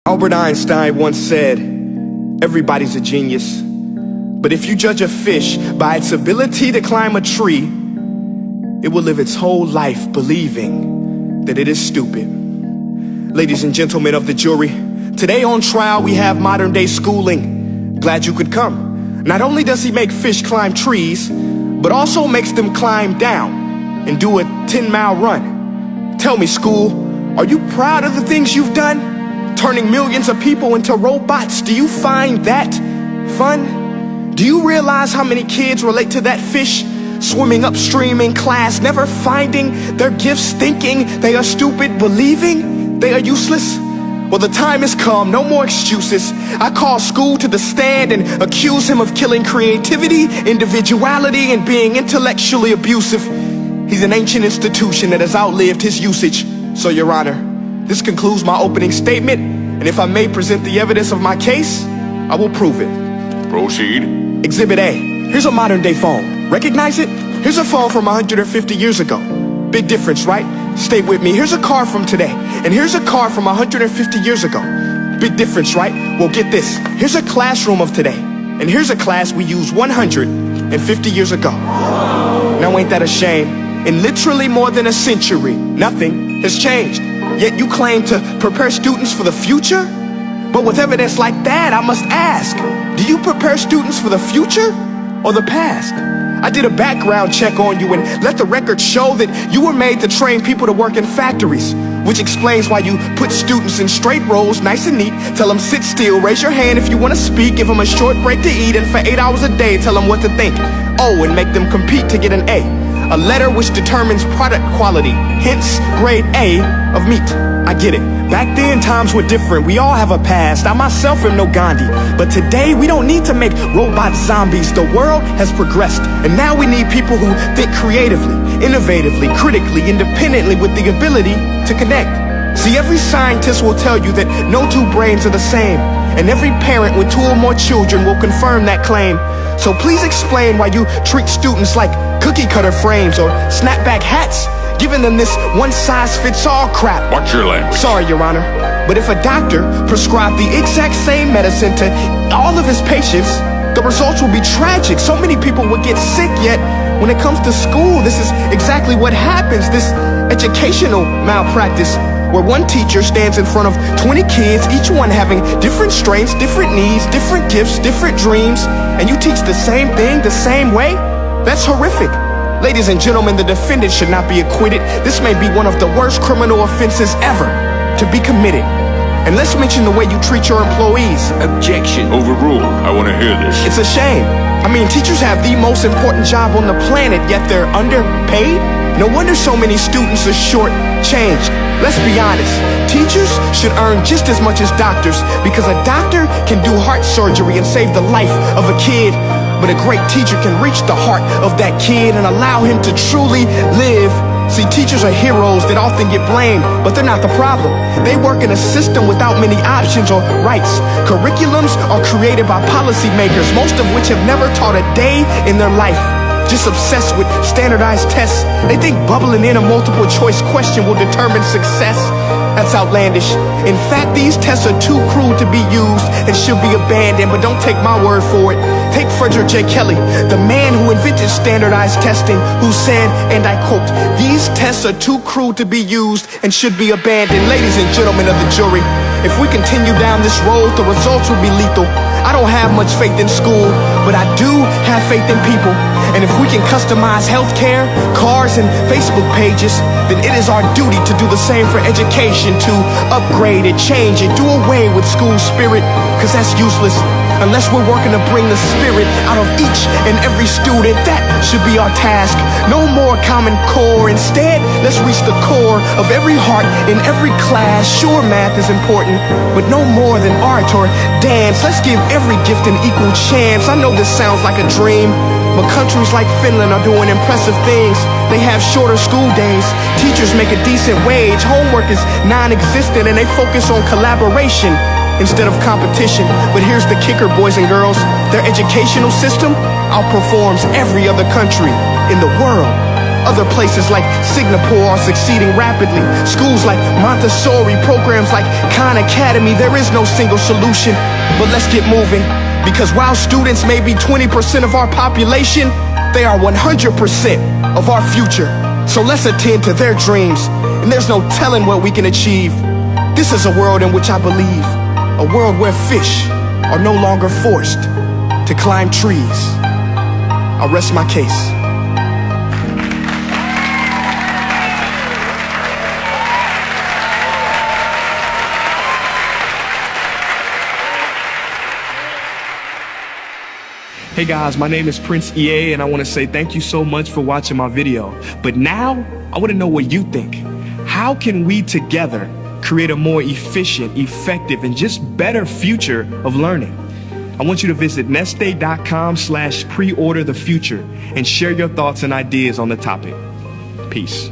Albert Einstein once said, everybody's a genius, but if you judge a fish by its ability to climb a tree, it will live its whole life believing that it is stupid. Ladies and gentlemen of the jury, today on trial we have modern day schooling. Glad you could come. Not only does he make fish climb trees, but also makes them climb down and do a 10-mile run. Tell me, school, are you proud of the things you've done? Turning millions of people into robots, do you find that fun? Do you realize how many kids relate to that fish swimming upstream in class, never finding their gifts, thinking they are stupid, believing they are useless? Well, the time has come, no more excuses. I call school to the stand and accuse him of killing creativity, individuality, and being intellectually abusive. He's an ancient institution that has outlived his usage. So, Your Honor, this concludes my opening statement, and if I may present the evidence of my case, I will prove it. Proceed. Exhibit A. Here's a modern day phone. Recognize it? Here's a phone from 150 years ago. Big difference, right? Stay with me. Here's a car from today, and here's a car from 150 years ago. Big difference, right? Well, get this. Here's a classroom of today, and here's a class we used 150 years ago. Now, ain't that a shame? In literally more than a century, nothing has changed. Yet you claim to prepare students for the future? But with evidence like that, I must ask, do you prepare students for the future or the past? I did a background check on you and let the record show that you were made to train people to work in factories, which explains why you put students in straight rows, nice and neat, tell them sit still, raise your hand if you want to speak, give them a short break to eat, and for 8 hours a day tell them what to think. Oh, and make them compete to get an A. A letter which determines product quality, hence grade A of meat. I get it. Back then, times were different. We all have a past. I myself am no Gandhi. But today, we don't need to make robot zombies. The world has progressed. And now we need people who think creatively, innovatively, critically, independently, with the ability to connect. See, every scientist will tell you that no two brains are the same. And every parent with 2 or more children will confirm that claim. So please explain why you treat students like cookie cutter frames or snapback hats, giving them this one-size-fits-all crap. Watch your language. Sorry, Your Honor, but if a doctor prescribed the exact same medicine to all of his patients, the results will be tragic. So many people would get sick, yet when it comes to school, this is exactly what happens. This educational malpractice, where one teacher stands in front of 20 kids, each one having different strengths, different needs, different gifts, different dreams, and you teach the same thing the same way? That's horrific. Ladies and gentlemen, the defendant should not be acquitted. This may be one of the worst criminal offenses ever to be committed. And let's mention the way you treat your employees. Objection. Overruled. I want to hear this. It's a shame. I mean, teachers have the most important job on the planet, yet they're underpaid? No wonder so many students are short-changed. Let's be honest, teachers should earn just as much as doctors, because a doctor can do heart surgery and save the life of a kid, but a great teacher can reach the heart of that kid and allow him to truly live. See, teachers are heroes that often get blamed, but they're not the problem. They work in a system without many options or rights. Curriculums are created by policymakers, most of which have never taught a day in their life. Just obsessed with standardized tests. They think bubbling in a multiple choice question will determine success. That's outlandish. In fact, these tests are too cruel to be used and should be abandoned, but don't take my word for it. Take Frederick J. Kelly, the man who invented standardized testing, who said, and I quote, "These tests are too cruel to be used and should be abandoned." Ladies and gentlemen of the jury, if we continue down this road, the results will be lethal. I don't have much faith in school, but I do have faith in people. And if we can customize healthcare, cars, and Facebook pages, then it is our duty to do the same for education, to upgrade it, change it, do away with school spirit, because that's useless. Unless we're working to bring the spirit out of each and every student, that should be our task. No more Common Core. Instead, let's reach the core of every heart in every class. Sure, math is important, but no more than art or dance. Let's give every gift an equal chance. I know this sounds like a dream, but countries like Finland are doing impressive things. They have shorter school days, teachers make a decent wage, homework is non-existent, and they focus on collaboration instead of competition. But here's the kicker, boys and girls. Their educational system outperforms every other country in the world. Other places like Singapore are succeeding rapidly. Schools like Montessori, programs like Khan Academy, there is no single solution. But let's get moving, because while students may be 20% of our population, they are 100% of our future. So let's attend to their dreams, and there's no telling what we can achieve. This is a world in which I believe, a world where fish are no longer forced to climb trees. I'll rest my case. Hey guys, my name is Prince EA, and I want to say thank you so much for watching my video. But now, I want to know what you think. How can we together create a more efficient, effective, and just better future of learning? I want you to visit nestday.com/preorder the future and share your thoughts and ideas on the topic. Peace.